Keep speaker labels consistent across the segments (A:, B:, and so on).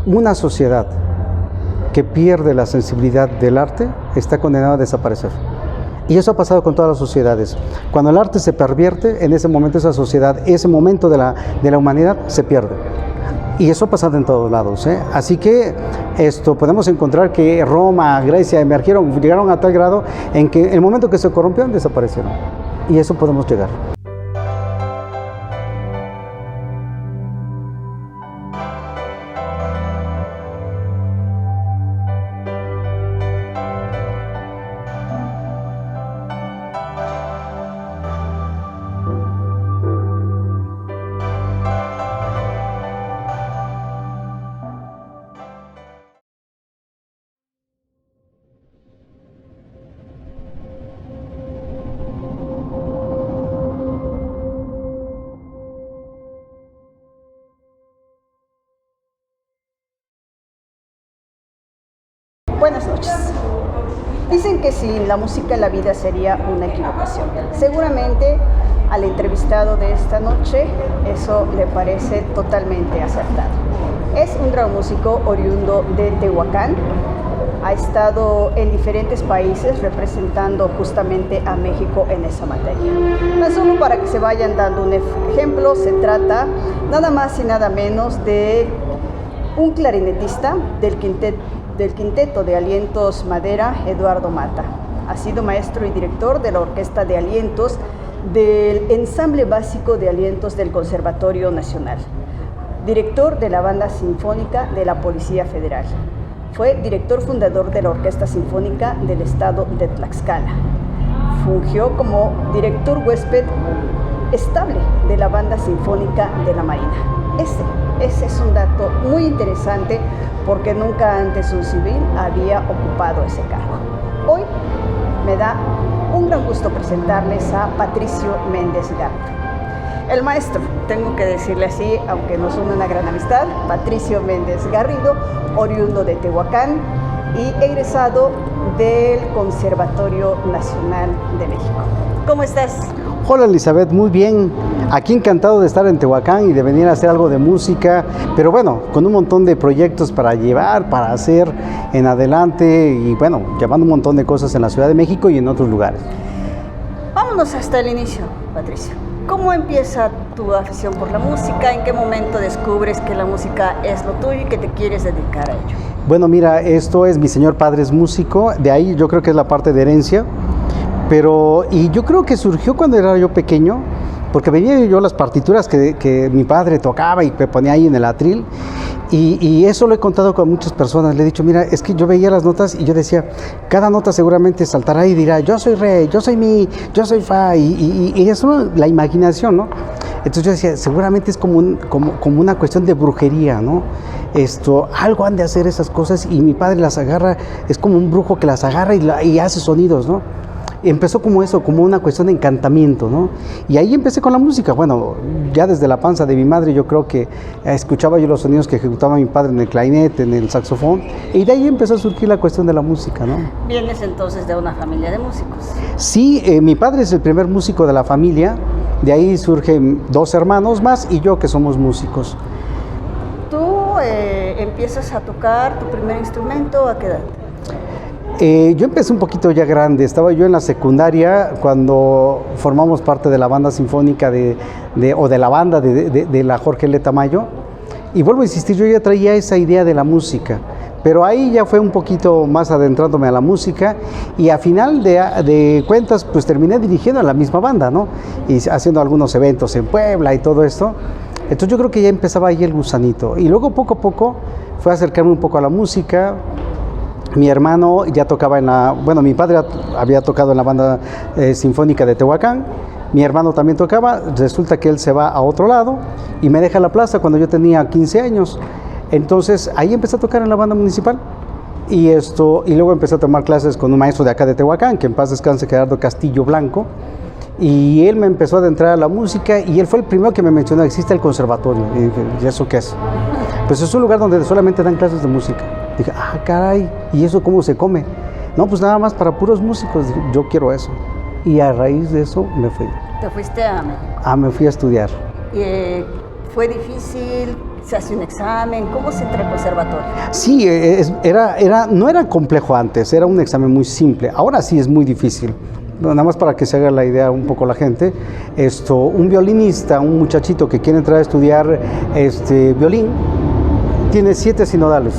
A: una sociedad que pierde la sensibilidad del arte está condenada a desaparecer. Y eso ha pasado con todas las sociedades. Cuando el arte se pervierte, en ese momento esa sociedad, ese momento de la humanidad se pierde. Y eso ha pasado en todos lados, ¿eh? Así que podemos encontrar que Roma, Grecia llegaron a tal grado en que el momento que se corrompieron, desaparecieron. Y eso podemos llegar.
B: Buenas noches. Dicen que sin la música la vida sería una equivocación. Seguramente al entrevistado de esta noche eso le parece totalmente acertado. Es un gran músico oriundo de Tehuacán. Ha estado en diferentes países representando justamente a México en esa materia. Tan solo para que se vayan dando un ejemplo, se trata nada más y nada menos de un clarinetista del quinteto de Alientos Madera, Eduardo Mata. Ha sido maestro y director de la Orquesta de Alientos del Ensamble Básico de Alientos del Conservatorio Nacional. Director de la Banda Sinfónica de la Policía Federal. Fue director fundador de la Orquesta Sinfónica del Estado de Tlaxcala. Fungió como director huésped estable de la Banda Sinfónica de la Marina. Ese es un dato muy interesante porque nunca antes un civil había ocupado ese cargo. Hoy me da un gran gusto presentarles a Patricio Méndez Garrido. El maestro, tengo que decirle así, aunque nos une una gran amistad, Patricio Méndez Garrido, oriundo de Tehuacán y egresado del Conservatorio Nacional de México. ¿Cómo estás?
A: Hola Elizabeth, muy bien. Aquí encantado de estar en Tehuacán y de venir a hacer algo de música, pero bueno, con un montón de proyectos para llevar, para hacer en adelante y bueno, llevando un montón de cosas en la Ciudad de México y en otros lugares.
B: Vámonos hasta el inicio, Patricio. ¿Cómo empieza tu afición por la música? ¿En qué momento descubres que la música es lo tuyo y que te quieres dedicar a ello?
A: Bueno, mira, mi señor padre es músico, de ahí yo creo que es la parte de herencia, y yo creo que surgió cuando era yo pequeño, porque veía yo las partituras que mi padre tocaba y me ponía ahí en el atril, y eso lo he contado con muchas personas. Le he dicho, mira, es que yo veía las notas y yo decía, cada nota seguramente saltará y dirá, yo soy re, yo soy mi, yo soy fa, y eso, la imaginación, ¿no? Entonces yo decía, seguramente es como una cuestión de brujería, ¿no? Algo han de hacer esas cosas, y mi padre las agarra, es como un brujo que las agarra y hace sonidos, ¿no? Empezó como eso, como una cuestión de encantamiento, ¿no? Y ahí empecé con la música. Bueno, ya desde la panza de mi madre yo creo que escuchaba yo los sonidos que ejecutaba mi padre en el clarinete, en el saxofón, y de ahí empezó a surgir la cuestión de la música, ¿no?
B: ¿Vienes entonces de una familia de músicos?
A: Sí, mi padre es el primer músico de la familia, de ahí surgen 2 hermanos más y yo que somos músicos.
B: ¿Tú empiezas a tocar tu primer instrumento a qué edad?
A: Yo empecé un poquito ya grande, estaba yo en la secundaria cuando formamos parte de la banda sinfónica de la banda de la Jorge L. Tamayo, y vuelvo a insistir, yo ya traía esa idea de la música, pero ahí ya fue un poquito más adentrándome a la música, y a final de cuentas pues terminé dirigiendo a la misma banda, ¿no? Y haciendo algunos eventos en Puebla y todo esto. Entonces yo creo que ya empezaba ahí el gusanito, y luego poco a poco fue a acercarme un poco a la música. Mi hermano ya tocaba mi padre había tocado en la banda sinfónica de Tehuacán, mi hermano también tocaba, resulta que él se va a otro lado y me deja la plaza cuando yo tenía 15 años, entonces ahí empecé a tocar en la banda municipal y luego empecé a tomar clases con un maestro de acá de Tehuacán, que en paz descanse, Gerardo Castillo Blanco, y él me empezó a adentrar a la música y él fue el primero que me mencionó, existe el conservatorio, y dije, ¿y eso qué es? Pues es un lugar donde solamente dan clases de música. Dije, caray, ¿y eso cómo se come? No, pues nada más para puros músicos. Dije, yo quiero eso. Y a raíz de eso me fui.
B: ¿Te fuiste a México?
A: Me fui a estudiar.
B: ¿Fue difícil ¿Se hace un examen? ¿Cómo se entra al conservatorio?
A: Sí, no era complejo antes, era un examen muy simple. Ahora sí es muy difícil. Nada más para que se haga la idea un poco la gente, un violinista, un muchachito que quiere entrar a estudiar violín, tiene 7 sinodales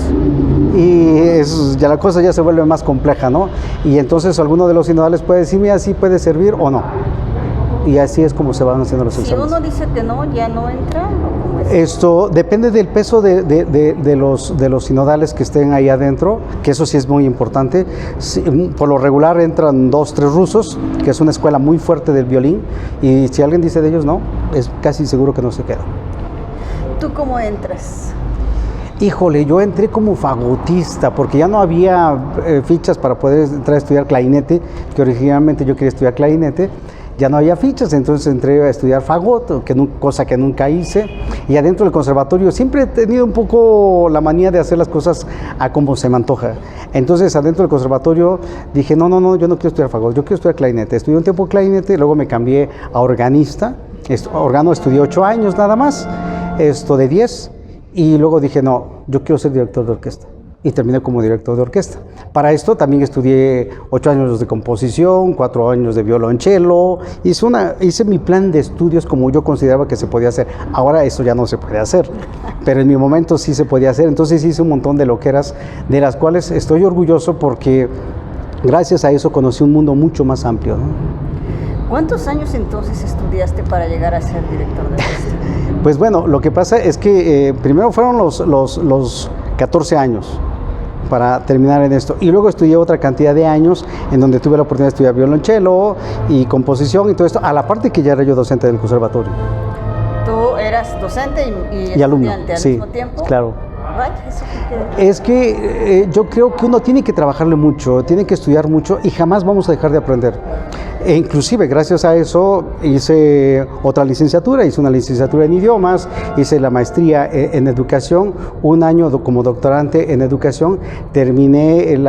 A: y ya la cosa ya se vuelve más compleja, ¿no? Y entonces alguno de los sinodales puede decir, mira, sí puede servir o no. Y así es como se van haciendo los exámenes.
B: Si uno dice que no, ya no entra, ¿o cómo es?
A: Esto depende del peso de los sinodales que estén ahí adentro, que eso sí es muy importante. Por lo regular entran 2, 3 rusos, que es una escuela muy fuerte del violín, y si alguien dice de ellos no, es casi seguro que no se queda.
B: ¿Tú cómo entras?
A: Híjole, yo entré como fagotista, porque ya no había fichas para poder entrar a estudiar clarinete, que originalmente yo quería estudiar clarinete. Ya no había fichas, entonces entré a estudiar fagot, cosa que nunca hice. Y adentro del conservatorio siempre he tenido un poco la manía de hacer las cosas a como se me antoja. Entonces adentro del conservatorio dije, no, yo no quiero estudiar fagot, yo quiero estudiar clarinete. Estudié un tiempo clarinete, luego me cambié a organista. Órgano estudié 8 años nada más, de 10. Y luego dije, no, yo quiero ser director de orquesta. Y terminé como director de orquesta. Para esto también estudié 8 años de composición, 4 años de violonchelo. Hice mi plan de estudios como yo consideraba que se podía hacer. Ahora eso ya no se puede hacer, pero en mi momento sí se podía hacer. Entonces hice un montón de loqueras, de las cuales estoy orgulloso porque gracias a eso conocí un mundo mucho más amplio, ¿no?
B: ¿Cuántos años entonces estudiaste para llegar a ser director de orquesta?
A: Pues bueno, lo que pasa es que primero fueron los 14 años para terminar en esto. Y luego estudié otra cantidad de años en donde tuve la oportunidad de estudiar violonchelo y composición y todo esto, a la parte que ya era yo docente del conservatorio.
B: ¿Tú eras docente y
A: alumno,
B: estudiante al
A: sí,
B: mismo tiempo?
A: Claro.
B: ¿Eso
A: Es que yo creo que uno tiene que trabajarle mucho, tiene que estudiar mucho y jamás vamos a dejar de aprender. E inclusive gracias a eso hice otra licenciatura, hice una licenciatura en idiomas, hice la maestría en educación, un año como doctorante en educación, terminé el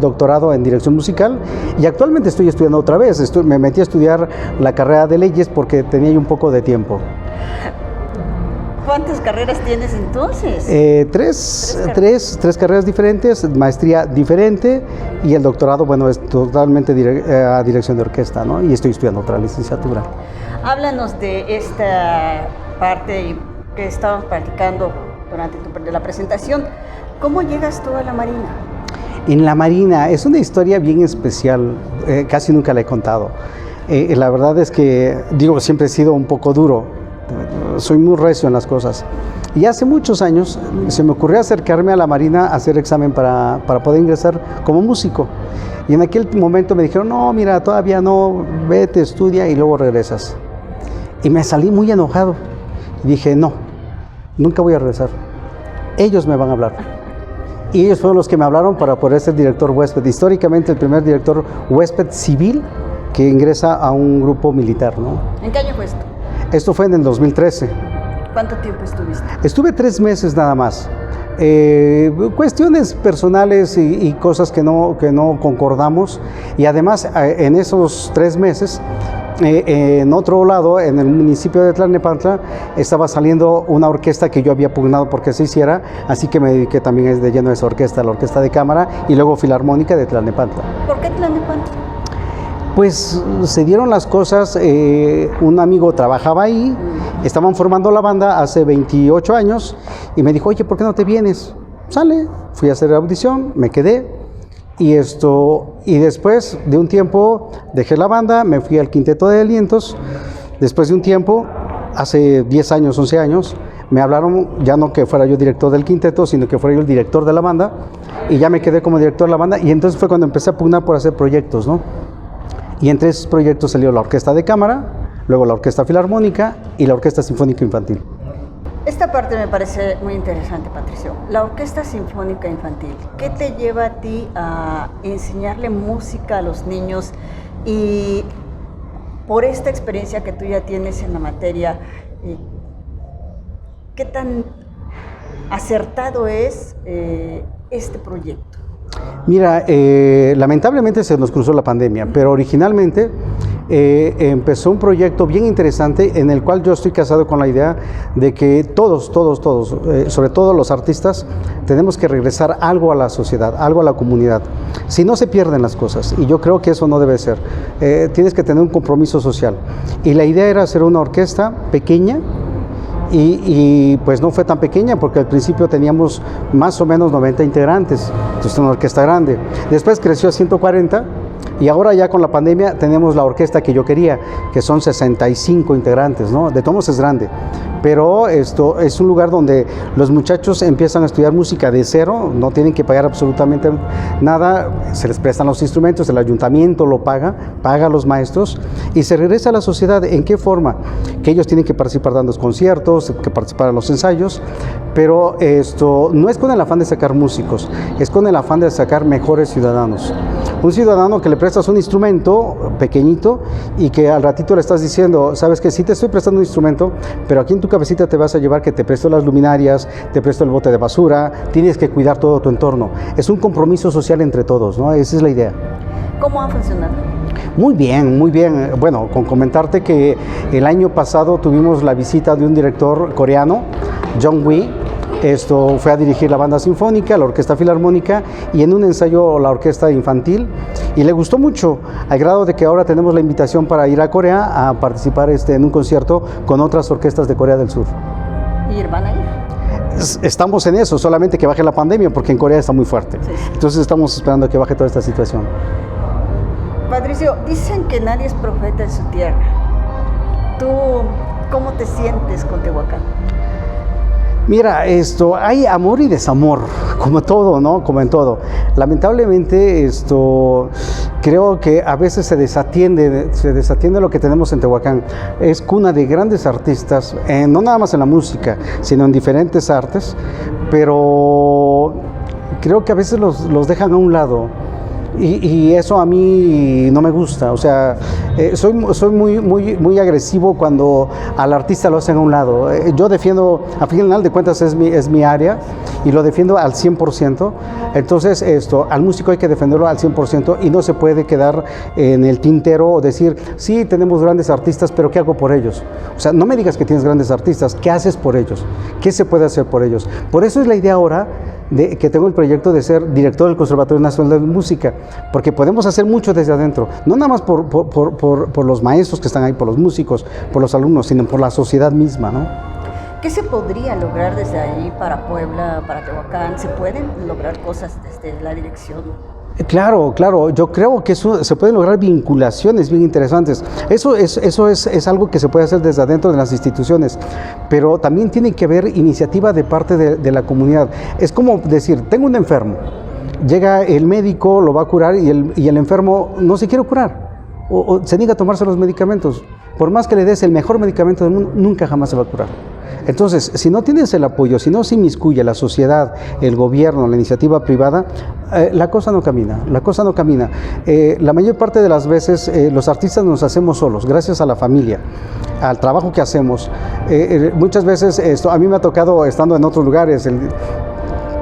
A: doctorado en dirección musical y actualmente estoy estudiando otra vez. Me metí a estudiar la carrera de leyes porque tenía yo un poco de tiempo.
B: ¿Cuántas carreras tienes entonces?
A: Tres carreras diferentes, maestría diferente y el doctorado, bueno, es totalmente a dirección de orquesta, ¿no? Y estoy estudiando otra licenciatura.
B: Háblanos de esta parte que estábamos practicando durante la presentación. ¿Cómo llegas tú a la Marina?
A: En la Marina es una historia bien especial, casi nunca la he contado. La verdad es que, siempre he sido un poco duro. Soy muy recio en las cosas. Y hace muchos años se me ocurrió acercarme a la Marina a hacer examen para poder ingresar como músico. Y en aquel momento me dijeron, no, mira, todavía no, vete, estudia y luego regresas. Y me salí muy enojado. Y dije, no, nunca voy a regresar. Ellos me van a hablar. Y ellos fueron los que me hablaron para poder ser director huésped. Históricamente el primer director huésped civil que ingresa a un grupo militar, ¿no?
B: ¿En qué año fue esto?
A: Esto fue en el 2013.
B: ¿Cuánto tiempo estuviste?
A: Estuve 3 meses nada más. Cuestiones personales y cosas que no concordamos. Y además, en esos 3 meses, en otro lado, en el municipio de Tlalnepantla, estaba saliendo una orquesta que yo había pugnado porque se hiciera. Así que me dediqué también de lleno a esa orquesta, la orquesta de cámara y luego Filarmónica de Tlalnepantla.
B: ¿Por qué Tlalnepantla?
A: Pues se dieron las cosas, un amigo trabajaba ahí, estaban formando la banda hace 28 años y me dijo, oye, ¿por qué no te vienes? Sale, fui a hacer audición, me quedé y después de un tiempo dejé la banda, me fui al Quinteto de Alientos. Después de un tiempo, hace 10 años, 11 años, me hablaron ya no que fuera yo director del quinteto, sino que fuera yo el director de la banda y ya me quedé como director de la banda y entonces fue cuando empecé a pugnar por hacer proyectos, ¿no? Y entre esos proyectos salió la Orquesta de Cámara, luego la Orquesta Filarmónica y la Orquesta Sinfónica Infantil.
B: Esta parte me parece muy interesante, Patricio. La Orquesta Sinfónica Infantil, ¿qué te lleva a ti a enseñarle música a los niños? Y por esta experiencia que tú ya tienes en la materia, ¿qué tan acertado es este proyecto?
A: Mira, lamentablemente se nos cruzó la pandemia, pero originalmente empezó un proyecto bien interesante en el cual yo estoy casado con la idea de que todos, sobre todo los artistas, tenemos que regresar algo a la sociedad, algo a la comunidad. Si no, se pierden las cosas, y yo creo que eso no debe ser. Tienes que tener un compromiso social. Y la idea era hacer una orquesta pequeña, y pues no fue tan pequeña, porque al principio teníamos más o menos 90 integrantes, entonces una orquesta grande. Después creció a 140, y ahora ya con la pandemia tenemos la orquesta que yo quería, que son 65 integrantes, ¿no? De todos modos es grande, pero esto es un lugar donde los muchachos empiezan a estudiar música de cero, no tienen que pagar absolutamente nada, se les prestan los instrumentos, el ayuntamiento lo paga a los maestros, y se regresa a la sociedad. ¿En qué forma? Que ellos tienen que participar dando conciertos, que participar en los ensayos, pero esto no es con el afán de sacar músicos, es con el afán de sacar mejores ciudadanos. Un ciudadano que le prestas un instrumento pequeñito y que al ratito le estás diciendo, sabes que sí te estoy prestando un instrumento, pero aquí en tu cabecita te vas a llevar que te presto las luminarias, te presto el bote de basura, tienes que cuidar todo tu entorno. Es un compromiso social entre todos, ¿no? Esa es la idea.
B: ¿Cómo ha funcionado?
A: Muy bien, muy bien. Bueno, con comentarte que el año pasado tuvimos la visita de un director coreano, Jong Wee. Esto fue a dirigir la banda sinfónica, la orquesta filarmónica, y en un ensayo la orquesta infantil, y le gustó mucho, al grado de que ahora tenemos la invitación para ir a Corea a participar en un concierto con otras orquestas de Corea del Sur.
B: ¿Y van a ir?
A: Estamos en eso, solamente que baje la pandemia, porque en Corea está muy fuerte. Sí. Entonces estamos esperando que baje toda esta situación.
B: Patricio, dicen que nadie es profeta en su tierra. ¿Tú cómo te sientes con Tehuacán?
A: Mira, hay amor y desamor, como todo, ¿no? Como en todo. Lamentablemente, creo que a veces se desatiende lo que tenemos en Tehuacán. Es cuna de grandes artistas, no nada más en la música, sino en diferentes artes, pero creo que a veces los dejan a un lado. Y eso a mí no me gusta, o sea, soy muy agresivo cuando al artista lo hacen a un lado. Yo defiendo, a final de cuentas es mi área, y lo defiendo al 100%, entonces al músico hay que defenderlo al 100%, y no se puede quedar en el tintero o decir, sí, tenemos grandes artistas, pero ¿qué hago por ellos? O sea, no me digas que tienes grandes artistas, ¿qué haces por ellos? ¿Qué se puede hacer por ellos? Por eso es la idea ahora que tengo el proyecto de ser director del Conservatorio Nacional de Música, porque podemos hacer mucho desde adentro, no nada más por los maestros que están ahí, por los músicos, por los alumnos, sino por la sociedad misma, ¿no?
B: ¿Qué se podría lograr desde ahí para Puebla, para Tehuacán? ¿Se pueden lograr cosas desde la dirección?
A: Claro, yo creo que eso se pueden lograr vinculaciones bien interesantes. Eso es algo que se puede hacer desde adentro de las instituciones, pero también tiene que haber iniciativa de parte de la comunidad. Es como decir, tengo un enfermo, llega el médico, lo va a curar, y el enfermo no se quiere curar, o se niega a tomarse los medicamentos. Por más que le des el mejor medicamento del mundo, nunca jamás se va a curar. Entonces, si no tienes el apoyo, si no se inmiscuye la sociedad, el gobierno, la iniciativa privada, la cosa no camina. La mayor parte de las veces los artistas nos hacemos solos, gracias a la familia, al trabajo que hacemos. Muchas veces a mí me ha tocado, estando en otros lugares,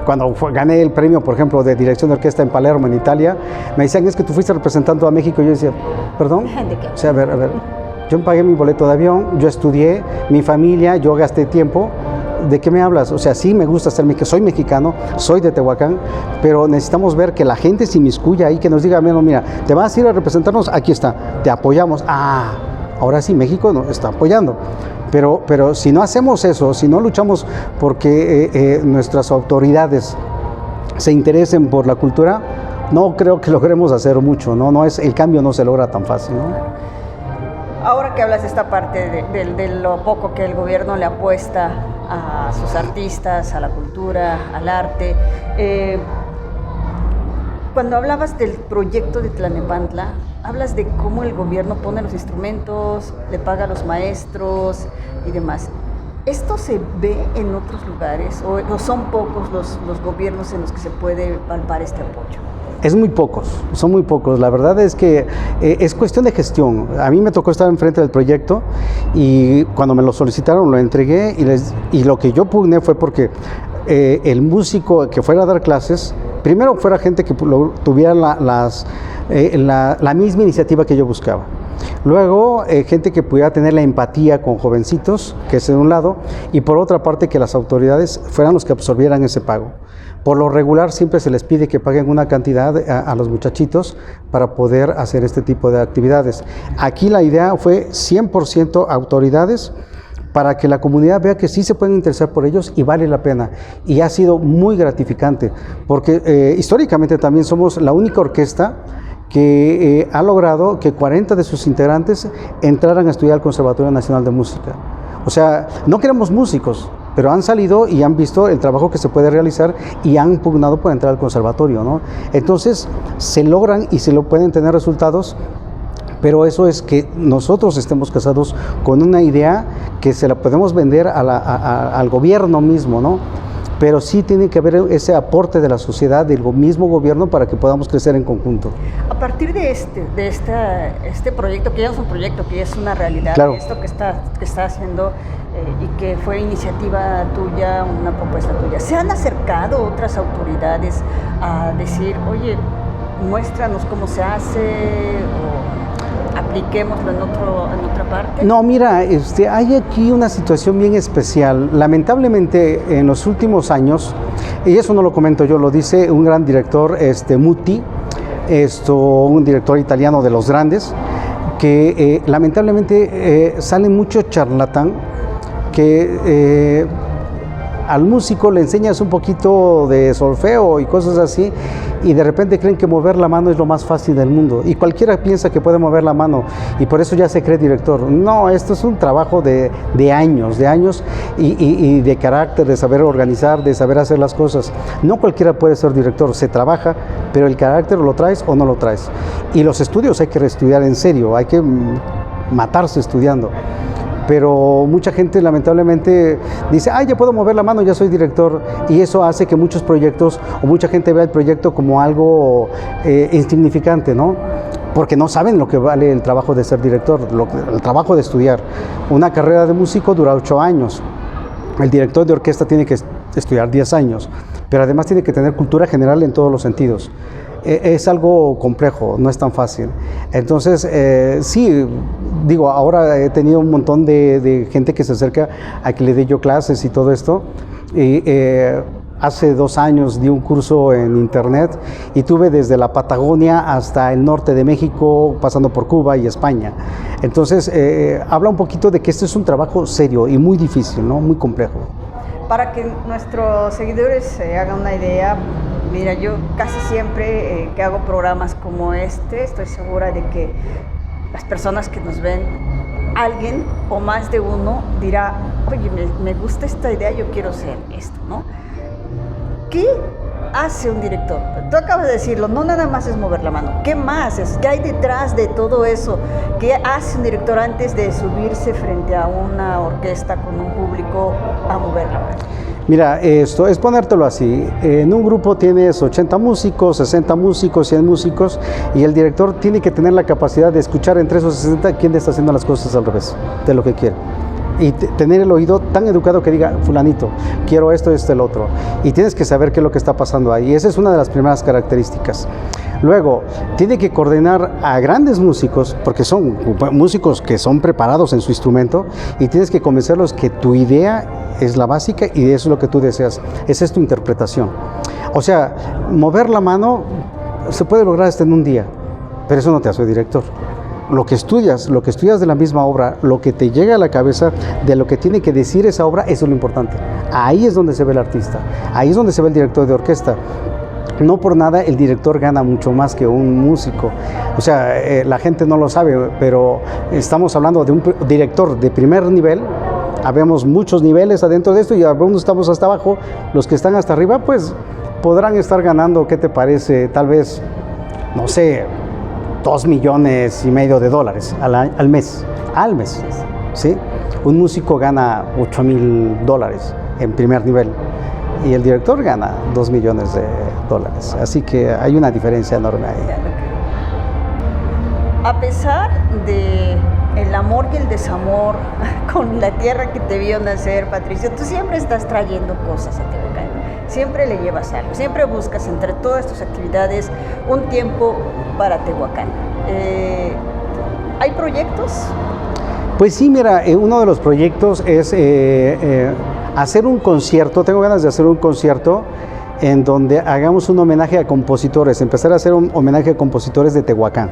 A: cuando gané el premio, por ejemplo, de dirección de orquesta en Palermo, en Italia, me decían, es que tú fuiste representando a México. Y yo decía, ¿perdón? O sea, a ver. Yo pagué mi boleto de avión, yo estudié, mi familia, yo gasté tiempo. ¿De qué me hablas? O sea, sí me gusta que soy mexicano, soy de Tehuacán, pero necesitamos ver que la gente se inmiscuya ahí, que nos diga, mira, te vas a ir a representarnos, aquí está, te apoyamos. Ahora sí, México nos está apoyando. Pero si no hacemos eso, si no luchamos porque nuestras autoridades se interesen por la cultura, no creo que logremos hacer mucho, ¿no? El cambio no se logra tan fácil, ¿no?
B: Ahora que hablas de esta parte de lo poco que el gobierno le apuesta a sus artistas, a la cultura, al arte, cuando hablabas del proyecto de Tlalnepantla, hablas de cómo el gobierno pone los instrumentos, le paga a los maestros y demás. ¿Esto se ve en otros lugares o son pocos los gobiernos en los que se puede palpar este apoyo?
A: Son muy pocos. La verdad es que es cuestión de gestión. A mí me tocó estar enfrente del proyecto, y cuando me lo solicitaron lo entregué, y lo que yo pugné fue porque el músico que fuera a dar clases, primero fuera gente que tuviera la misma iniciativa que yo buscaba. Luego, gente que pudiera tener la empatía con jovencitos, que es de un lado, y por otra parte que las autoridades fueran los que absorbieran ese pago. Por lo regular siempre se les pide que paguen una cantidad a los muchachitos para poder hacer este tipo de actividades. Aquí la idea fue 100% autoridades, para que la comunidad vea que sí se pueden interesar por ellos y vale la pena. Y ha sido muy gratificante, porque históricamente también somos la única orquesta que ha logrado que 40 de sus integrantes entraran a estudiar al Conservatorio Nacional de Música. O sea, no queremos músicos, pero han salido y han visto el trabajo que se puede realizar y han pugnado por entrar al conservatorio, ¿no? Entonces, se logran y se lo pueden tener resultados, pero eso es que nosotros estemos casados con una idea que se la podemos vender al gobierno mismo, ¿no? Pero sí tiene que haber ese aporte de la sociedad, del mismo gobierno, para que podamos crecer en conjunto.
B: A partir de este proyecto, que ya no es un proyecto, que ya es una realidad,
A: claro,
B: esto que está haciendo y que fue iniciativa tuya, una propuesta tuya, ¿se han acercado otras autoridades a decir, oye, muéstranos cómo se hace o apliquémoslo en otra parte?
A: No, mira, hay aquí una situación bien especial. Lamentablemente, en los últimos años, y eso no lo comento yo, lo dice un gran director, Muti, un director italiano de los grandes, que lamentablemente sale mucho charlatán que al músico le enseñas un poquito de solfeo y cosas así, y de repente creen que mover la mano es lo más fácil del mundo, y cualquiera piensa que puede mover la mano, y por eso ya se cree director. No, esto es un trabajo de años y de carácter, de saber organizar, de saber hacer las cosas. No cualquiera puede ser director, se trabaja, pero el carácter lo traes o no lo traes. Y los estudios hay que reestudiar en serio, hay que matarse estudiando. Pero mucha gente lamentablemente dice, ya puedo mover la mano, ya soy director, y eso hace que muchos proyectos o mucha gente vea el proyecto como algo insignificante, ¿no? Porque no saben lo que vale el trabajo de ser director, el trabajo de estudiar. Una carrera de músico dura 8 años, el director de orquesta tiene que estudiar 10 años, pero además tiene que tener cultura general en todos los sentidos. Es algo complejo, no es tan fácil. Entonces, sí, digo, ahora he tenido un montón de gente que se acerca a que le dé yo clases y todo esto. Y hace 2 años di un curso en internet y tuve desde la Patagonia hasta el norte de México, pasando por Cuba y España. Entonces, habla un poquito de que este es un trabajo serio y muy difícil, ¿no? Muy complejo.
B: Para que nuestros seguidores se hagan una idea, mira, yo casi siempre que hago programas como este, estoy segura de que las personas que nos ven, alguien o más de uno dirá, oye, me gusta esta idea, yo quiero hacer esto, ¿no? ¿Qué hace un director? Tú acabas de decirlo, no nada más es mover la mano. ¿Qué más es? ¿Qué hay detrás de todo eso? ¿Qué hace un director antes de subirse frente a una orquesta con un público a mover la mano?
A: Mira, esto es ponértelo así. En un grupo tienes 80 músicos, 60 músicos, 100 músicos, y el director tiene que tener la capacidad de escuchar entre esos 60 quién está haciendo las cosas al revés de lo que quiere. Y tener el oído tan educado que diga, fulanito, quiero esto, el otro. Y tienes que saber qué es lo que está pasando ahí. Esa es una de las primeras características. Luego, tiene que coordinar a grandes músicos, porque son músicos que son preparados en su instrumento, y tienes que convencerlos que tu idea es la básica y eso es lo que tú deseas. Esa es tu interpretación. O sea, mover la mano se puede lograr hasta en un día, pero eso no te hace director. Lo que estudias de la misma obra, lo que te llega a la cabeza de lo que tiene que decir esa obra, eso es lo importante. Ahí es donde se ve el artista, ahí es donde se ve el director de orquesta. No por nada el director gana mucho más que un músico. O sea, la gente no lo sabe, pero estamos hablando de un director de primer nivel. Habemos muchos niveles adentro de esto y algunos estamos hasta abajo. Los que están hasta arriba, pues podrán estar ganando, ¿qué te parece? Tal vez, no sé, $2.5 millones al mes, ¿sí? Un músico gana $8,000 en primer nivel y el director gana $2 millones. Así que hay una diferencia enorme ahí.
B: A pesar de el amor y el desamor con la tierra que te vio nacer, Patricio, tú siempre estás trayendo cosas a Tehuacán. Siempre le llevas algo, siempre buscas entre todas tus actividades un tiempo para Tehuacán. ¿Hay proyectos?
A: Pues sí, mira, uno de los proyectos es hacer un concierto. Tengo ganas de hacer un concierto en donde hagamos un homenaje a compositores, empezar a hacer un homenaje a compositores de Tehuacán.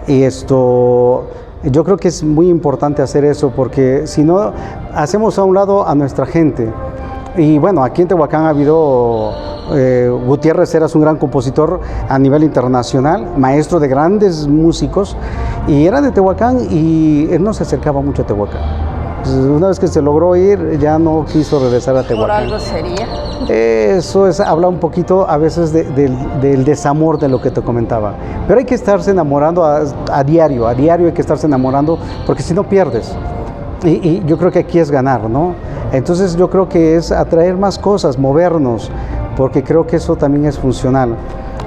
A: Y yo creo que es muy importante hacer eso, porque si no, hacemos a un lado a nuestra gente. Y bueno, aquí en Tehuacán ha habido, Gutiérrez Heras, un gran compositor a nivel internacional, maestro de grandes músicos, y era de Tehuacán y él no se acercaba mucho a Tehuacán. Pues una vez que se logró ir, ya no quiso regresar a Tehuacán.
B: ¿Por algo sería?
A: Eso habla un poquito a veces del desamor de lo que te comentaba. Pero hay que estarse enamorando a diario hay que estarse enamorando, porque si no pierdes. Y yo creo que aquí es ganar, ¿no? Entonces yo creo que es atraer más cosas, movernos, porque creo que eso también es funcional.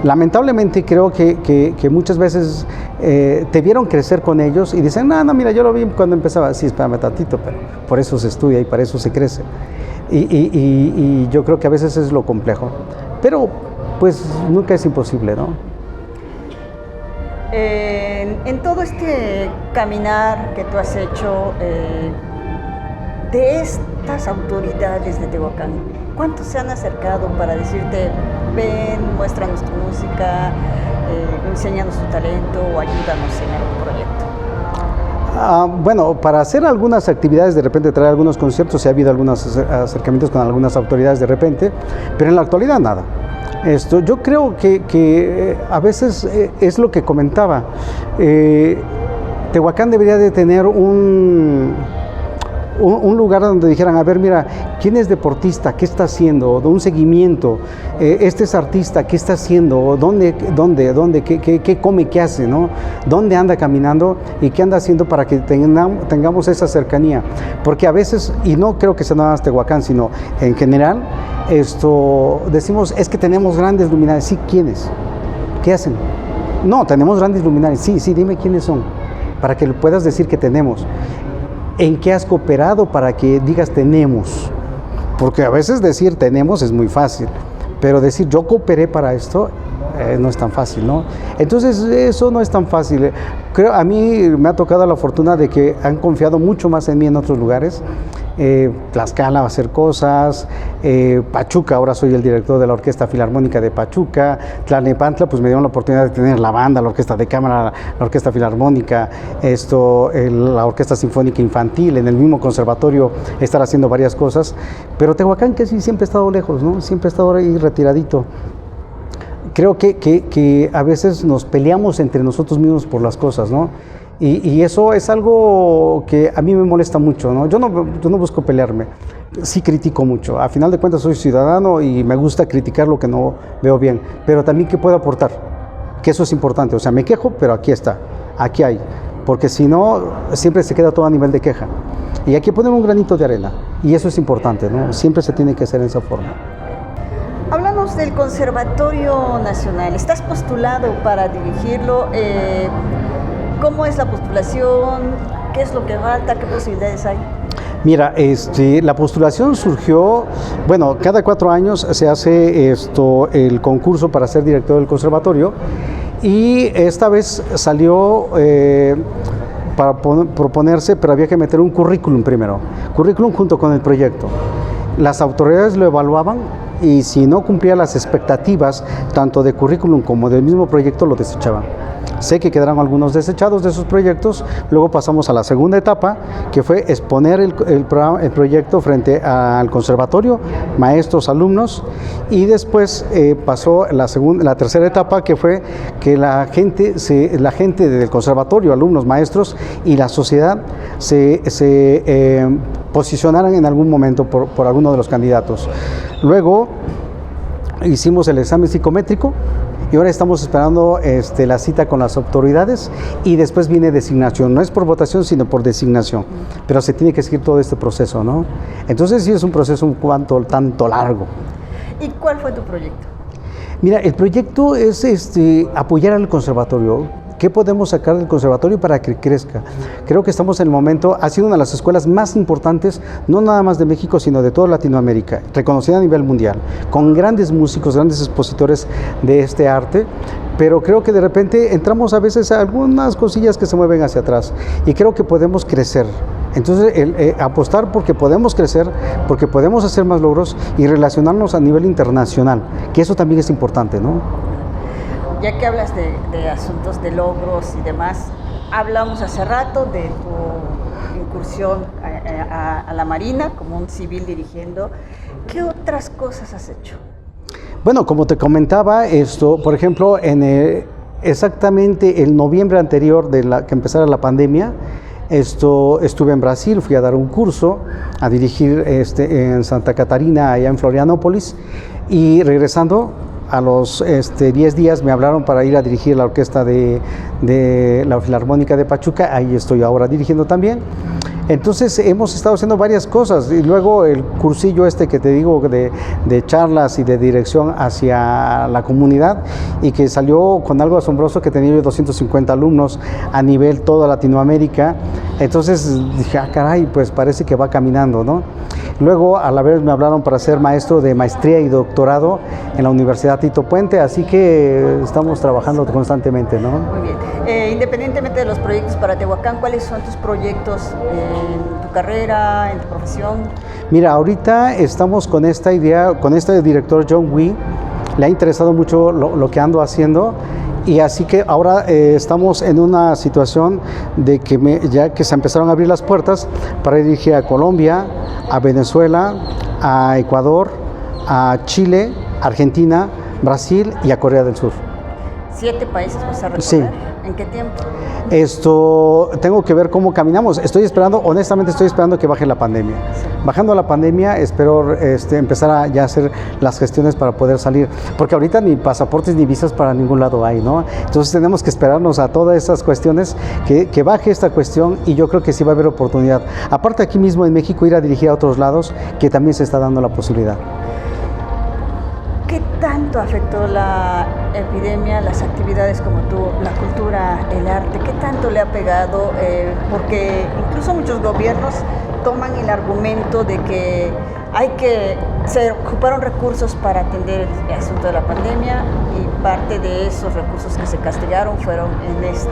A: Lamentablemente creo que muchas veces te vieron crecer con ellos y dicen, no, mira, yo lo vi cuando empezaba. Sí, espérame tantito, pero por eso se estudia y para eso se crece. Y yo creo que a veces es lo complejo. Pero pues nunca es imposible, ¿no?
B: En todo este caminar que tú has hecho, de estas autoridades de Tehuacán, ¿cuántos se han acercado para decirte, ven, muéstranos tu música, enséñanos tu talento o ayúdanos en algún proyecto?
A: Bueno, para hacer algunas actividades, de repente traer algunos conciertos, sí ha habido algunos acercamientos con algunas autoridades de repente, pero en la actualidad nada. Yo creo que a veces es lo que comentaba. Tehuacán debería de tener un lugar donde dijeran, a ver, mira, ¿quién es deportista? ¿Qué está haciendo? Un seguimiento. Este es artista, ¿qué está haciendo? ¿Dónde? ¿Qué come? ¿Qué hace? ¿No? ¿Dónde anda caminando? ¿Y qué anda haciendo para que tengamos esa cercanía? Porque a veces, y no creo que sea nada más Tehuacán, sino en general, decimos, es que tenemos grandes luminarias. Sí, ¿quiénes? ¿Qué hacen? No, tenemos grandes luminarias. Sí, dime quiénes son, para que puedas decir que tenemos. ¿En qué has cooperado para que digas tenemos? Porque a veces decir tenemos es muy fácil, pero decir yo cooperé para esto no es tan fácil, ¿no? Entonces eso no es tan fácil. A mí me ha tocado la fortuna de que han confiado mucho más en mí en otros lugares. Tlaxcala va a hacer cosas, Pachuca, ahora soy el director de la Orquesta Filarmónica de Pachuca, Tlalnepantla, pues me dieron la oportunidad de tener la banda, la orquesta de cámara, la orquesta filarmónica, la Orquesta Sinfónica Infantil, en el mismo conservatorio estar haciendo varias cosas, pero Tehuacán que sí siempre ha estado lejos, ¿no? Siempre ha estado ahí retiradito. Creo que a veces nos peleamos entre nosotros mismos por las cosas, ¿no? Y eso es algo que a mí me molesta mucho, ¿no? Yo no busco pelearme, sí critico mucho. A final de cuentas soy ciudadano y me gusta criticar lo que no veo bien, pero también qué puedo aportar, que eso es importante. O sea, me quejo, pero aquí está, aquí hay, porque si no, siempre se queda todo a nivel de queja. Y hay que poner un granito de arena, y eso es importante, ¿no? Siempre se tiene que hacer en esa forma.
B: Háblanos del Conservatorio Nacional. ¿Estás postulado para dirigirlo? ¿Cómo es la postulación? ¿Qué es lo que falta? ¿Qué posibilidades hay?
A: Mira, la postulación surgió, bueno, cada 4 años se hace el concurso para ser director del conservatorio, y esta vez salió para proponerse, pero había que meter un currículum primero, currículum junto con el proyecto. Las autoridades lo evaluaban y si no cumplía las expectativas, tanto de currículum como del mismo proyecto, lo desechaban. Sé que quedaron algunos desechados de esos proyectos. Luego pasamos a la segunda etapa, que fue exponer el proyecto frente al conservatorio, maestros, alumnos, y después pasó la tercera etapa, que fue que la gente del conservatorio, alumnos, maestros y la sociedad se posicionaran en algún momento por alguno de los candidatos. Luego hicimos el examen psicométrico y ahora estamos esperando la cita con las autoridades, y después viene designación. No es por votación, sino por designación, pero se tiene que seguir todo este proceso, ¿no? Entonces sí es un proceso un tanto largo.
B: ¿Y cuál fue tu proyecto?
A: Mira, el proyecto es apoyar al conservatorio. ¿Qué podemos sacar del conservatorio para que crezca? Creo que estamos en el momento, ha sido una de las escuelas más importantes, no nada más de México, sino de toda Latinoamérica, reconocida a nivel mundial, con grandes músicos, grandes expositores de este arte, pero creo que de repente entramos a veces a algunas cosillas que se mueven hacia atrás y creo que podemos crecer. Entonces, apostar porque podemos crecer, porque podemos hacer más logros y relacionarnos a nivel internacional, que eso también es importante, ¿no?
B: Ya que hablas de asuntos de logros y demás, hablamos hace rato de tu incursión a la Marina como un civil dirigiendo. ¿Qué otras cosas has hecho?
A: Bueno, como te comentaba, por ejemplo, exactamente el noviembre anterior que empezara la pandemia, estuve en Brasil, fui a dar un curso, a dirigir en Santa Catarina, allá en Florianópolis, y regresando a los 10 días me hablaron para ir a dirigir la orquesta de la Filarmónica de Pachuca, ahí estoy ahora dirigiendo también. Entonces hemos estado haciendo varias cosas y luego el cursillo que te digo de charlas y de dirección hacia la comunidad y que salió con algo asombroso, que tenía 250 alumnos a nivel toda Latinoamérica. Entonces dije, caray, pues parece que va caminando, ¿no? Luego a la vez me hablaron para ser maestro de maestría y doctorado en la Universidad Tito Puente, así que estamos trabajando constantemente, ¿no?
B: Muy bien. Independientemente de los proyectos para Tehuacán, ¿cuáles son tus proyectos en tu carrera, en tu profesión?
A: Mira, ahorita estamos con esta idea, con este director John Wee, le ha interesado mucho lo que ando haciendo. Y así que ahora estamos en una situación de que ya que se empezaron a abrir las puertas para dirigir a Colombia, a Venezuela, a Ecuador, a Chile, Argentina, Brasil y a Corea del Sur.
B: 7 países vas a recorrer.
A: Sí.
B: ¿En qué tiempo?
A: Tengo que ver cómo caminamos. Honestamente estoy esperando que baje la pandemia. Sí. Bajando la pandemia, espero empezar a ya hacer las gestiones para poder salir, porque ahorita ni pasaportes ni visas para ningún lado hay, ¿no? Entonces tenemos que esperarnos a todas esas cuestiones, que baje esta cuestión y yo creo que sí va a haber oportunidad. Aparte aquí mismo en México ir a dirigir a otros lados, que también se está dando la posibilidad.
B: ¿Qué tanto afectó la epidemia, las actividades como tú, la cultura, el arte? ¿Qué tanto le ha pegado? Porque incluso muchos gobiernos toman el argumento de que se ocuparon recursos para atender el asunto de la pandemia y parte de esos recursos que se castigaron fueron en esta.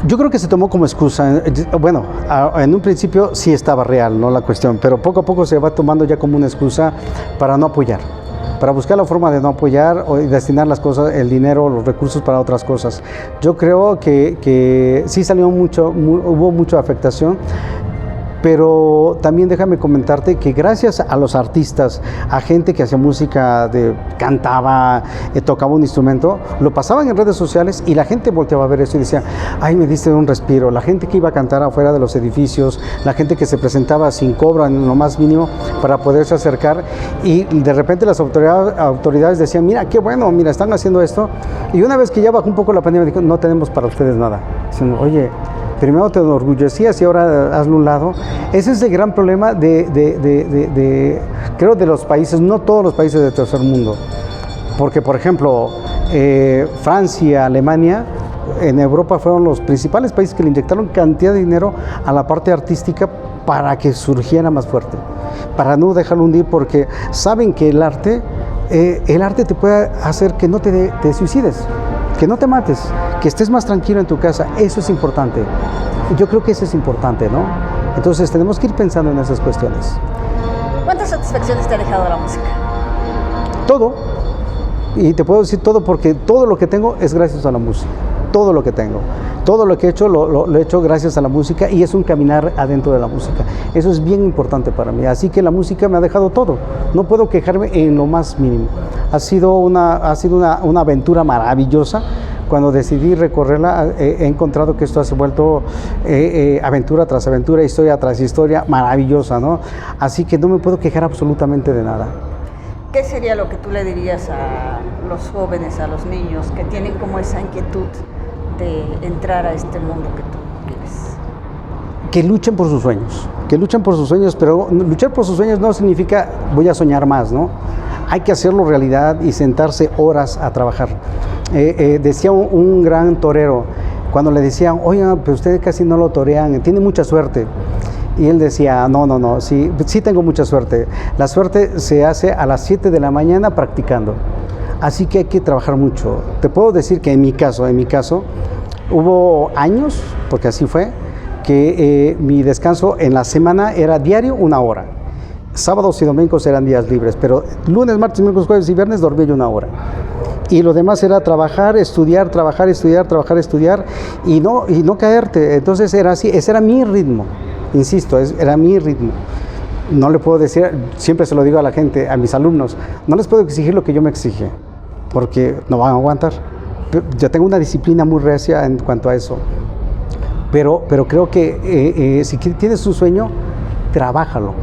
A: Yo creo que se tomó como excusa. Bueno, en un principio sí estaba real, ¿no?, la cuestión, pero poco a poco se va tomando ya como una excusa para no apoyar, para buscar la forma de no apoyar o destinar las cosas, el dinero, los recursos para otras cosas. Yo creo que sí hubo mucha afectación, pero también déjame comentarte que gracias a los artistas, a gente que hacía música, cantaba, tocaba un instrumento, lo pasaban en redes sociales y la gente volteaba a ver eso y decía, ay, me diste un respiro. La gente que iba a cantar afuera de los edificios, la gente que se presentaba sin cobro en lo más mínimo para poderse acercar, y de repente las autoridades decían, mira, qué bueno, mira, están haciendo esto, y una vez que ya bajó un poco la pandemia, dijo, no tenemos para ustedes nada. Dicen, oye, primero te enorgullecías y ahora hazlo a un lado. Ese es el gran problema creo, de los países, no todos los países del tercer mundo. Porque, por ejemplo, Francia, Alemania, en Europa fueron los principales países que le inyectaron cantidad de dinero a la parte artística para que surgiera más fuerte, para no dejarlo hundir, porque saben que el arte te puede hacer que no te suicides, que no te mates, que estés más tranquilo en tu casa. Eso es importante. Yo creo que eso es importante, ¿no? Entonces tenemos que ir pensando en esas cuestiones.
B: ¿Cuántas satisfacciones te ha dejado la música?
A: Todo. Y te puedo decir todo porque todo lo que tengo es gracias a la música. Todo lo que tengo. Todo lo que he hecho lo he hecho gracias a la música, y es un caminar adentro de la música. Eso es bien importante para mí. Así que la música me ha dejado todo. No puedo quejarme en lo más mínimo. Ha sido una aventura maravillosa. Cuando decidí recorrerla, he encontrado que esto se ha vuelto aventura tras aventura, historia tras historia, maravillosa, ¿no? Así que no me puedo quejar absolutamente de nada.
B: ¿Qué sería lo que tú le dirías a los jóvenes, a los niños que tienen como esa inquietud de entrar a este mundo que tú vives?
A: Que luchen por sus sueños, pero luchar por sus sueños no significa voy a soñar más, ¿no? hay que hacerlo realidad y sentarse horas a trabajar. Decía un gran torero, cuando le decían, oiga, pero ustedes casi no lo torean, tiene mucha suerte. Y él decía, no, sí tengo mucha suerte. La suerte se hace a las 7 de la mañana practicando. Así que hay que trabajar mucho. Te puedo decir que en mi caso, hubo años, porque así fue, que mi descanso en la semana era diario 1 hora. Sábados y domingos eran días libres, pero lunes, martes, miércoles, jueves y viernes dormía yo 1 hora. Y lo demás era trabajar, estudiar y no caerte. Entonces era así, ese era mi ritmo, insisto, era mi ritmo. No le puedo decir, siempre se lo digo a la gente, a mis alumnos, no les puedo exigir lo que yo me exige, porque no van a aguantar. Yo tengo una disciplina muy recia en cuanto a eso, pero creo que si tienes un sueño, trabájalo.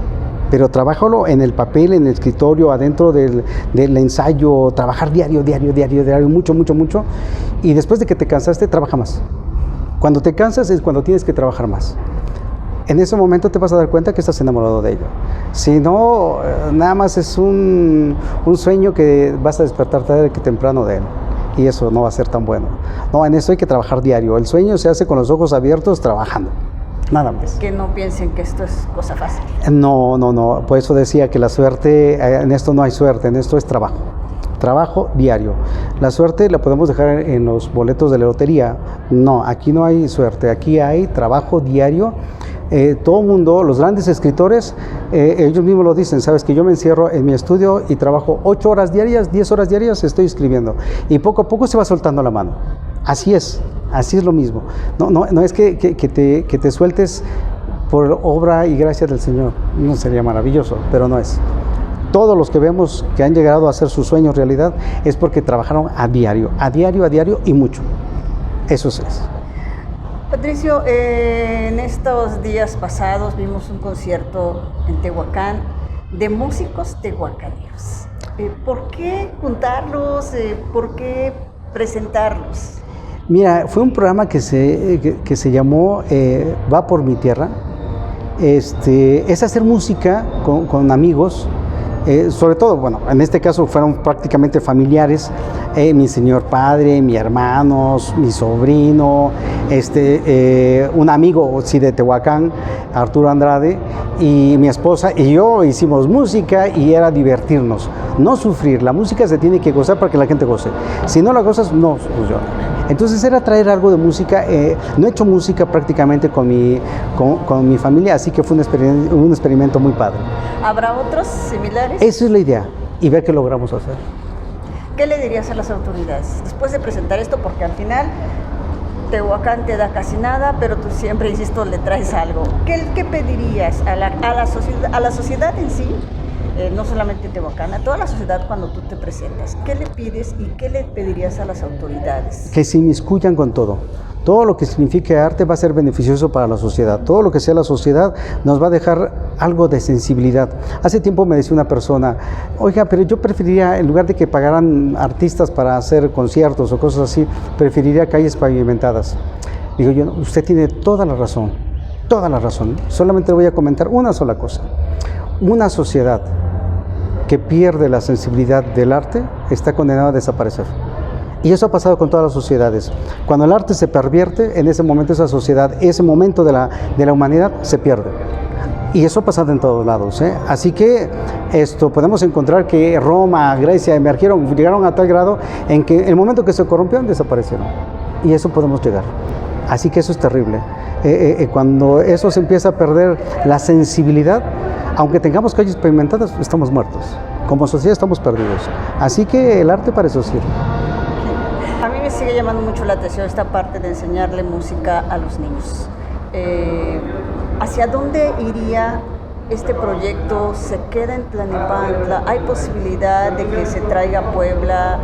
A: Pero trabájalo en el papel, en el escritorio, adentro del ensayo, trabajar diario, mucho. Y después de que te cansaste, trabaja más. Cuando te cansas es cuando tienes que trabajar más. En ese momento te vas a dar cuenta que estás enamorado de ello. Si no, nada más es un sueño que vas a despertar tarde que temprano de él. Y eso no va a ser tan bueno. No, en eso hay que trabajar diario. El sueño se hace con los ojos abiertos, trabajando. Nada más.
B: Que no piensen que esto es cosa fácil.
A: No. Por eso decía que la suerte, en esto no hay suerte, en esto es trabajo. Trabajo diario. La suerte la podemos dejar en los boletos de la lotería. No, aquí no hay suerte, aquí hay trabajo diario. Todo el mundo, los grandes escritores, ellos mismos lo dicen, sabes que yo me encierro en mi estudio y trabajo 8 horas diarias, 10 horas diarias, estoy escribiendo. Y poco a poco se va soltando la mano. Así es lo mismo. No es que te sueltes por obra y gracia del Señor. No sería maravilloso, pero no es. Todos los que vemos que han llegado a hacer sus sueños realidad es porque trabajaron a diario y mucho. Eso es.
B: Patricio, en estos días pasados vimos un concierto en Tehuacán de músicos tehuacaneros. ¿Por qué juntarlos? ¿Por qué presentarlos?
A: Mira, fue un programa que se llamó Va por mi tierra. Es hacer música con amigos, sobre todo, bueno, en este caso fueron prácticamente familiares, mi señor padre, mi hermanos, mi sobrino, un amigo sí, de Tehuacán, Arturo Andrade, y mi esposa y yo hicimos música y era divertirnos, no sufrir. La música se tiene que gozar para que la gente goce. Si no la gozas, no funciona. Entonces era traer algo de música. No he hecho música prácticamente con mi familia, así que fue un experimento muy padre.
B: ¿Habrá otros similares?
A: Esa es la idea, y ver qué logramos hacer.
B: ¿Qué le dirías a las autoridades después de presentar esto? Porque al final Tehuacán te da casi nada, pero tú siempre, insisto, le traes algo. ¿Qué pedirías a la sociedad en sí? No solamente Tehuacán, a toda la sociedad cuando tú te presentas. ¿Qué le pides y qué le pedirías a las autoridades?
A: Que se inmiscuyan con todo. Todo lo que signifique arte va a ser beneficioso para la sociedad. Todo lo que sea la sociedad nos va a dejar algo de sensibilidad. Hace tiempo me decía una persona, oiga, pero yo preferiría, en lugar de que pagaran artistas para hacer conciertos o cosas así, preferiría calles pavimentadas. Digo yo, usted tiene toda la razón. Solamente le voy a comentar una sola cosa. Una sociedad que pierde la sensibilidad del arte está condenada a desaparecer. Y eso ha pasado con todas las sociedades. Cuando el arte se pervierte, en ese momento esa sociedad, ese momento de la humanidad se pierde. Y eso ha pasado en todos lados, ¿eh? Así que podemos encontrar que Roma, Grecia llegaron a tal grado en que el momento que se corrompieron, desaparecieron. Y eso podemos llegar. Así que eso es terrible. Cuando eso se empieza a perder la sensibilidad, aunque tengamos calles pavimentadas, estamos muertos. Como sociedad estamos perdidos. Así que el arte para eso sirve.
B: A mí me sigue llamando mucho la atención esta parte de enseñarle música a los niños. ¿Hacia dónde iría este proyecto? ¿Se queda en Tlalnepantla? ¿Hay posibilidad de que se traiga a Puebla,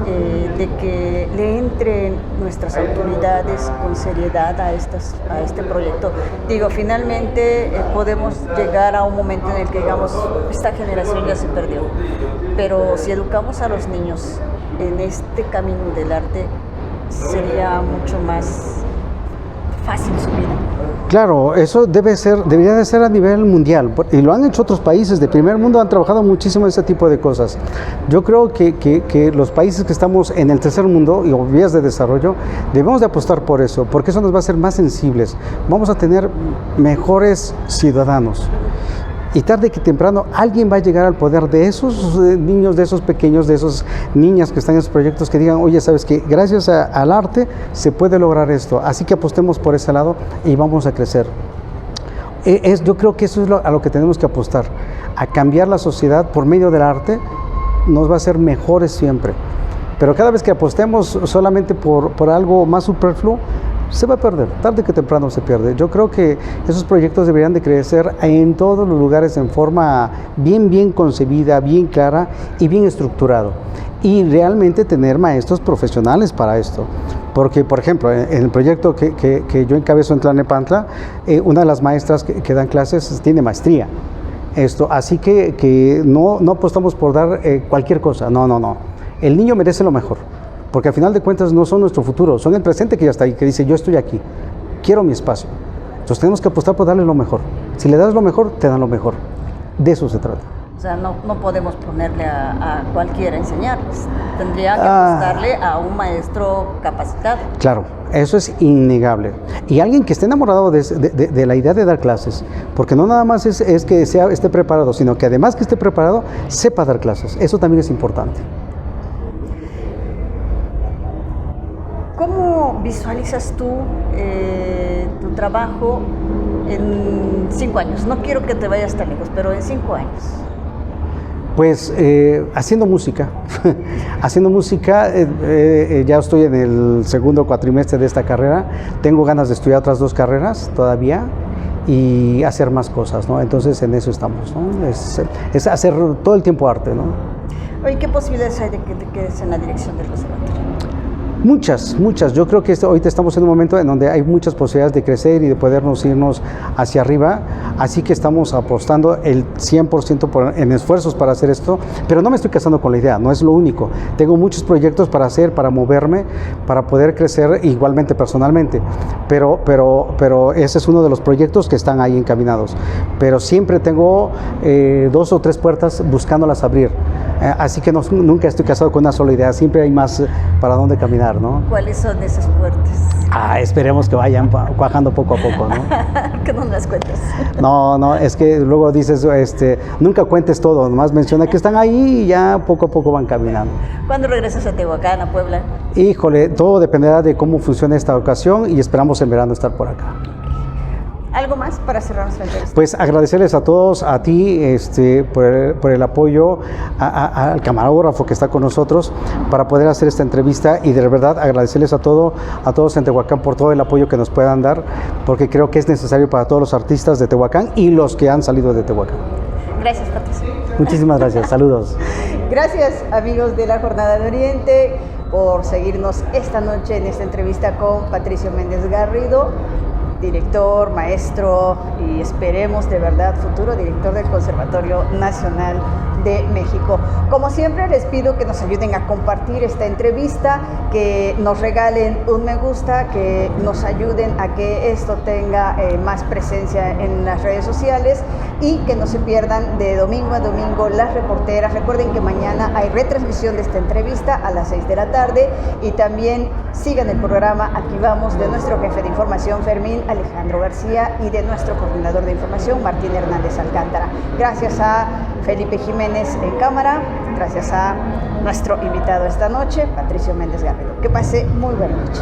B: de que le entren nuestras autoridades con seriedad a este proyecto? Digo, finalmente podemos llegar a un momento en el que digamos, esta generación ya se perdió, pero si educamos a los niños en este camino del arte, sería mucho más fácil su vida?
A: Claro, eso debería de ser a nivel mundial, y lo han hecho otros países de primer mundo, han trabajado muchísimo en ese tipo de cosas. Yo creo que los países que estamos en el tercer mundo y vías de desarrollo, debemos de apostar por eso, porque eso nos va a hacer más sensibles, vamos a tener mejores ciudadanos. Y tarde que temprano alguien va a llegar al poder de esos niños, de esos pequeños, de esas niñas que están en esos proyectos, que digan, oye, sabes que gracias al arte se puede lograr esto, así que apostemos por ese lado y vamos a crecer. Yo creo que eso es a lo que tenemos que apostar, a cambiar la sociedad por medio del arte, nos va a hacer mejores siempre. Pero cada vez que apostemos solamente por algo más superfluo, se va a perder, tarde que temprano se pierde. Yo creo que esos proyectos deberían de crecer en todos los lugares en forma bien concebida, bien clara y bien estructurado. Y realmente tener maestros profesionales para esto. Porque, por ejemplo, en el proyecto que yo encabezo en Tlalnepantla, una de las maestras que dan clases tiene maestría. Así que no apostamos por dar cualquier cosa, no. El niño merece lo mejor. Porque al final de cuentas no son nuestro futuro, son el presente que ya está ahí, que dice yo estoy aquí, quiero mi espacio. Entonces tenemos que apostar por darle lo mejor. Si le das lo mejor, te dan lo mejor. De eso se trata.
B: O sea, no podemos ponerle a cualquiera a enseñarles. Tendría que apostarle a un maestro capacitado.
A: Claro, eso es innegable. Y alguien que esté enamorado de la idea de dar clases, porque no nada más es que esté preparado, sino que además que esté preparado, sepa dar clases. Eso también es importante.
B: ¿Cómo visualizas tú tu trabajo en 5 años? No quiero que te vayas tan lejos, pero en 5 años.
A: Pues haciendo música, ya estoy en el segundo cuatrimestre de esta carrera, tengo ganas de estudiar otras 2 carreras todavía y hacer más cosas, ¿no? Entonces en eso estamos, ¿no? Es hacer todo el tiempo arte, ¿no?
B: Oye, ¿qué posibilidades hay de que te quedes en la dirección del conservatorio?
A: Muchas. Yo creo que ahorita estamos en un momento en donde hay muchas posibilidades de crecer y de podernos irnos hacia arriba, así que estamos apostando el 100% en esfuerzos para hacer esto, pero no me estoy casando con la idea, no es lo único. Tengo muchos proyectos para hacer, para moverme, para poder crecer igualmente personalmente, pero ese es uno de los proyectos que están ahí encaminados. Pero siempre tengo 2 o 3 puertas buscándolas abrir. Así que nunca estoy casado con una sola idea, siempre hay más para dónde caminar, ¿no?
B: ¿Cuáles son esas puertas?
A: Esperemos que vayan cuajando poco a poco, ¿no?
B: Que no las cuentes.
A: No, es que luego dices, nunca cuentes todo, nomás menciona que están ahí y ya poco a poco van caminando.
B: ¿Cuándo regresas a Tehuacán, a Puebla?
A: Híjole, todo dependerá de cómo funcione esta ocasión y esperamos en verano estar por acá.
B: ¿Algo más para cerrar nuestra entrevista?
A: Pues agradecerles a todos, a ti, por el apoyo, al camarógrafo que está con nosotros para poder hacer esta entrevista y de verdad agradecerles a todos en Tehuacán por todo el apoyo que nos puedan dar, porque creo que es necesario para todos los artistas de Tehuacán y los que han salido de Tehuacán.
B: Gracias, Patricio.
A: Muchísimas gracias, saludos.
B: Gracias, amigos de la Jornada de Oriente, por seguirnos esta noche en esta entrevista con Patricio Méndez Garrido, director, maestro y esperemos de verdad futuro director del Conservatorio Nacional de México. Como siempre les pido que nos ayuden a compartir esta entrevista, que nos regalen un me gusta, que nos ayuden a que esto tenga más presencia en las redes sociales y que no se pierdan de domingo a domingo las reporteras. Recuerden que mañana hay retransmisión de esta entrevista a las 6 de la tarde y también sigan el programa Aquí Vamos de nuestro jefe de información Fermín Alejandro García y de nuestro coordinador de información Martín Hernández Alcántara. Gracias a Felipe Jiménez en cámara, gracias a nuestro invitado esta noche, Patricio Méndez Garrido. Que pase muy buena noche.